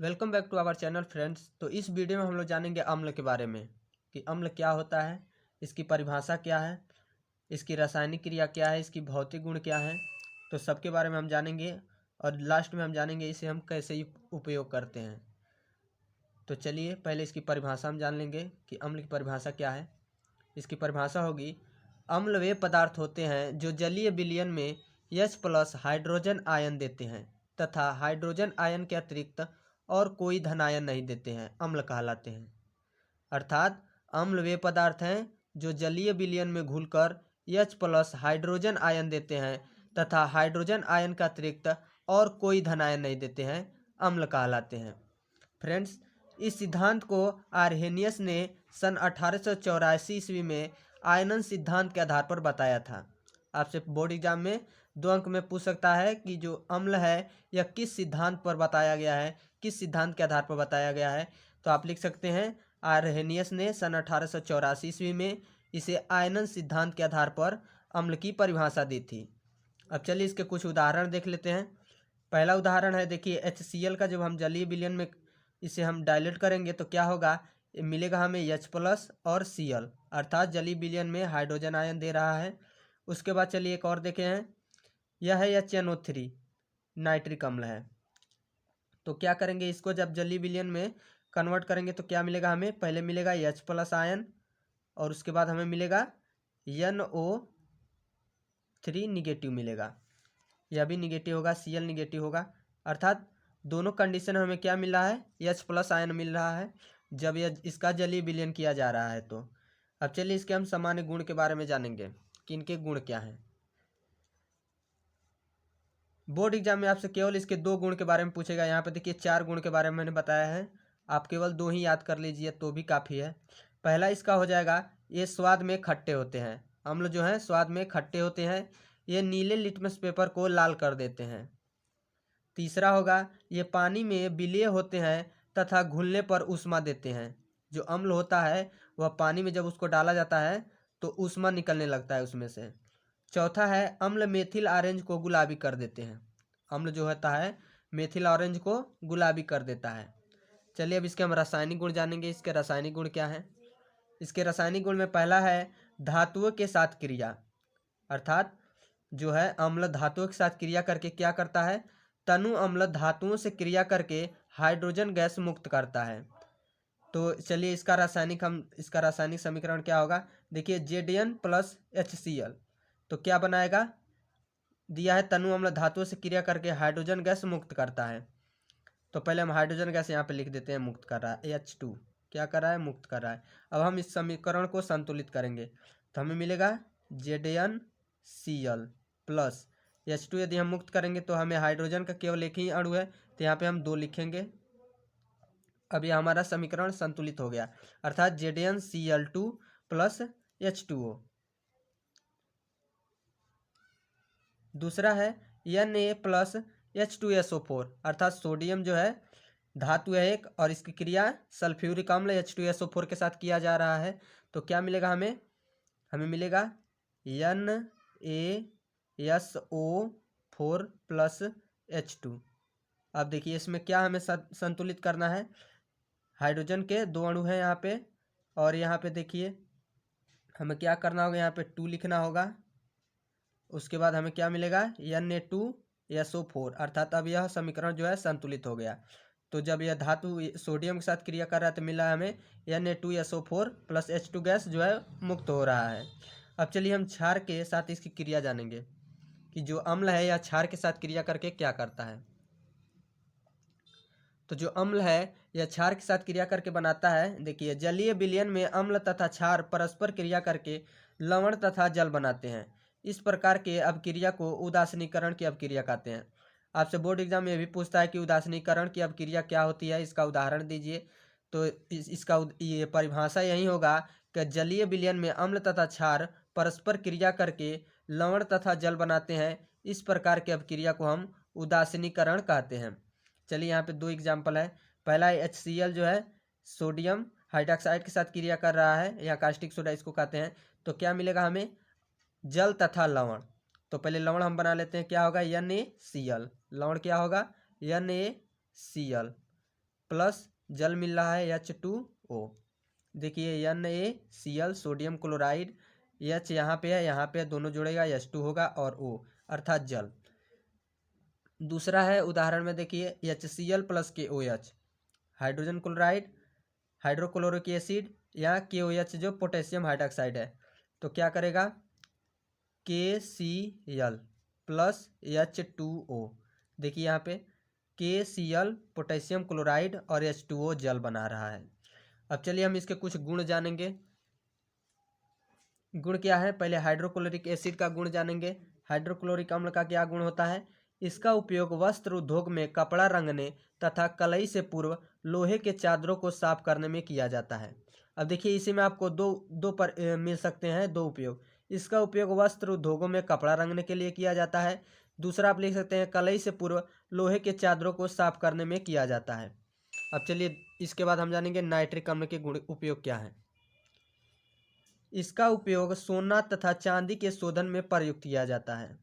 Welcome back to our channel friends. तो इस video में हम लोग जानेंगे अम्ल के बारे में कि अम्ल क्या होता है, इसकी परिभाषा क्या है, इसकी रासायनिक क्रिया क्या है, इसकी भौतिक गुण क्या है। तो सबके बारे में हम जानेंगे और लास्ट में हम जानेंगे इसे हम कैसे उपयोग करते हैं। तो चलिए पहले इसकी परिभाषा हम जान लेंगे कि अम्ल की परिभाषा क्या है। इसकी परिभाषा होगी, अम्ल वे पदार्थ होते हैं जो जलीय विलयन में H+ हाइड्रोजन आयन देते हैं तथा हाइड्रोजन आयन के अतिरिक्त और कोई धन आयन नहीं देते हैं, अम्ल कहलाते हैं। अर्थात अम्ल वे पदार्थ हैं जो जलीय विलयन में घुलकर H+ हाइड्रोजन आयन देते हैं तथा हाइड्रोजन आयन का अतिरिक्त और कोई धन आयन नहीं देते हैं, अम्ल कहलाते हैं। फ्रेंड्स, इस सिद्धांत को आर्हेनियस ने सन 1884 ईस्वी में आयनन सिद्धांत के आधार पर बताया था। आपसे बोर्ड एग्जाम में 2 अंक में पूछ सकता है कि जो अम्ल है यह किस सिद्धांत पर बताया गया है, किस सिद्धांत के आधार पर बताया गया है। तो आप लिख सकते हैं आर्हेनियस ने सन 1884 ईस्वी में इसे आयनन सिद्धांत के आधार पर अम्ल की परिभाषा दी थी। अब चलिए इसके कुछ उदाहरण देख लेते हैं। पहला उदाहरण है, देखिए HCl का जब हम जलीय विलयन में इसे हम डायलेट करेंगे तो क्या होगा, मिलेगा हमें H+ और Cl, अर्थात जलीय विलयन में हाइड्रोजन आयन दे रहा है। उसके बाद चलिए एक और देखे हैं, यह है HNO3 नाइट्रिक अम्ल है। तो क्या करेंगे, इसको जब जलीय विलयन में कन्वर्ट करेंगे तो क्या मिलेगा हमें, पहले मिलेगा H+ आयन और उसके बाद हमें मिलेगा NO3 निगेटिव मिलेगा, यह भी निगेटिव होगा, Cl निगेटिव होगा। अर्थात दोनों कंडीशन हमें क्या मिल रहा है, H+ आयन मिल रहा है जब यह इसका जलीय विलयन किया जा रहा है। तो अब चलिए इसके हम सामान्य गुण के बारे में जानेंगे कि इनके गुण क्या हैं। बोर्ड एग्जाम में आपसे केवल इसके 2 गुण के बारे में पूछेगा। यहाँ पे देखिए 4 गुण के बारे में मैंने बताया है, आप केवल 2 ही याद कर लीजिए तो भी काफ़ी है। पहला इसका हो जाएगा, ये स्वाद में खट्टे होते हैं। अम्ल जो हैं स्वाद में खट्टे होते हैं, ये नीले लिटमस पेपर को लाल कर देते हैं। तीसरा होगा, ये पानी में विलीय होते हैं तथा घुलने पर ऊष्मा देते हैं। जो अम्ल होता है वह पानी में जब उसको डाला जाता है तो ऊष्मा निकलने लगता है उसमें से। चौथा है, अम्ल मेथिल ऑरेंज को गुलाबी कर देते हैं। अम्ल जो होता है मेथिल ऑरेंज को गुलाबी कर देता है। चलिए अब इसके हम रासायनिक गुण जानेंगे। इसके रासायनिक गुण क्या हैं। इसके रासायनिक गुण में पहला है धातुओं के साथ क्रिया, अर्थात जो है अम्ल धातुओं के साथ क्रिया करके क्या करता है, तनु अम्ल धातुओं से क्रिया करके हाइड्रोजन गैस मुक्त करता है। तो चलिए इसका रासायनिक समीकरण क्या होगा, देखिए Zn+HCl। तो क्या बनाएगा, दिया है तनु अम्ल धातुओं से क्रिया करके हाइड्रोजन गैस मुक्त करता है। तो पहले हम हाइड्रोजन गैस यहाँ पे लिख देते हैं, मुक्त कर रहा है, H2 क्या कर रहा है, मुक्त कर रहा है। अब हम इस समीकरण को संतुलित करेंगे तो हमें मिलेगा ZnCl प्लस H2। यदि हम मुक्त करेंगे तो हमें हाइड्रोजन का केवल एक ही अणु है तो यहाँ पे हम 2 लिखेंगे। अब यह हमारा समीकरण संतुलित हो गया, अर्थात ZnCl2 प्लस H2O। दूसरा है Na+H2SO4, अर्थात सोडियम जो है धातु है एक और इसकी क्रिया सल्फ्यूरिक अम्ल H2SO4 के साथ किया जा रहा है। तो क्या मिलेगा हमें मिलेगा NaSO4 प्लस H2। अब देखिए इसमें क्या हमें संतुलित करना है, हाइड्रोजन के 2 अणु हैं यहाँ पे और यहाँ पे देखिए हमें क्या करना होगा, यहाँ पे 2 लिखना होगा। उसके बाद हमें क्या मिलेगा, Na2SO4, अर्थात अब यह समीकरण जो है संतुलित हो गया। तो जब यह धातु सोडियम के साथ क्रिया कर रहा है तो मिला हमें Na2SO4 प्लस H2 गैस जो है मुक्त हो रहा है। अब चलिए हम क्षार के साथ इसकी क्रिया जानेंगे कि जो अम्ल है यह क्षार के साथ क्रिया करके क्या करता है। तो जो अम्ल है यह क्षार के साथ क्रिया करके बनाता है, देखिए जलीय विलयन में अम्ल तथा क्षार परस्पर क्रिया करके लवण तथा जल बनाते हैं। इस प्रकार के अपक्रिया को उदासीनीकरण की अपक्रिया कहते हैं। आपसे बोर्ड एग्जाम में भी पूछता है कि उदासीनीकरण की अपक्रिया क्या होती है, इसका उदाहरण दीजिए। तो इसका ये परिभाषा यही होगा कि जलीय विलयन में अम्ल तथा क्षार परस्पर क्रिया करके लवण तथा जल बनाते हैं। इस प्रकार के अपक्रिया को हम उदासीनीकरण कहते हैं। चलिए यहाँ पे 2 एग्जाम्पल है। पहला HCl जो है सोडियम हाइड्रोक्साइड के साथ क्रिया कर रहा है, या कास्टिक सोडा इसको कहते हैं। तो क्या मिलेगा हमें, जल तथा लवण। तो पहले लवण हम बना लेते हैं, क्या होगा NaCl, लवण क्या होगा NaCl। प्लस जल मिल रहा है H2O। देखिए NaCl सोडियम क्लोराइड, H यहाँ पे है, यहाँ पे दोनों जुड़ेगा H2 होगा और O अर्थात जल। दूसरा है उदाहरण में देखिए HCl plus KOH hydrogen chloride, hydrochloric acid, या KOH जो पोटेशियम हाइड्रोक्साइड है। तो क्या करेगा KCl प्लस H2O। देखिए यहाँ पे KCl पोटेशियम क्लोराइड और H2O जल बना रहा है। अब चलिए हम इसके कुछ गुण जानेंगे। गुण क्या है, पहले हाइड्रोक्लोरिक एसिड का गुण जानेंगे। हाइड्रोक्लोरिक अम्ल का क्या गुण होता है, इसका उपयोग वस्त्र उद्योग में कपड़ा रंगने तथा कलई से पूर्व लोहे के चादरों को साफ करने में किया जाता है। अब देखिए इसी में आपको दो मिल सकते हैं, दो उपयोग। इसका उपयोग वस्त्र उद्योगों में कपड़ा रंगने के लिए किया जाता है। दूसरा आप लिख सकते हैं कलई से पूर्व लोहे के चादरों को साफ करने में किया जाता है। अब चलिए इसके बाद हम जानेंगे नाइट्रिक अम्ल के गुण उपयोग क्या है। इसका उपयोग सोना तथा चांदी के शोधन में प्रयुक्त किया जाता है।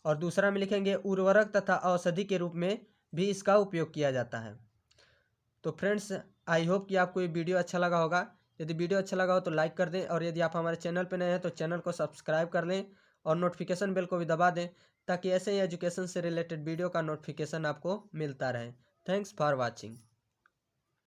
और दूसरा में लिखेंगे उर्वरक तथा औषधि के रूप में भी इसका उपयोग किया जाता है। तो फ्रेंड्स आई होप कि आपको ये वीडियो अच्छा लगा होगा। यदि वीडियो अच्छा लगा हो तो लाइक कर दें, और यदि आप हमारे चैनल पर नए हैं तो चैनल को सब्सक्राइब कर लें और नोटिफिकेशन बेल को भी दबा दें, ताकि ऐसे ही एजुकेशन से रिलेटेड वीडियो का नोटिफिकेशन आपको मिलता रहे। Thanks for watching.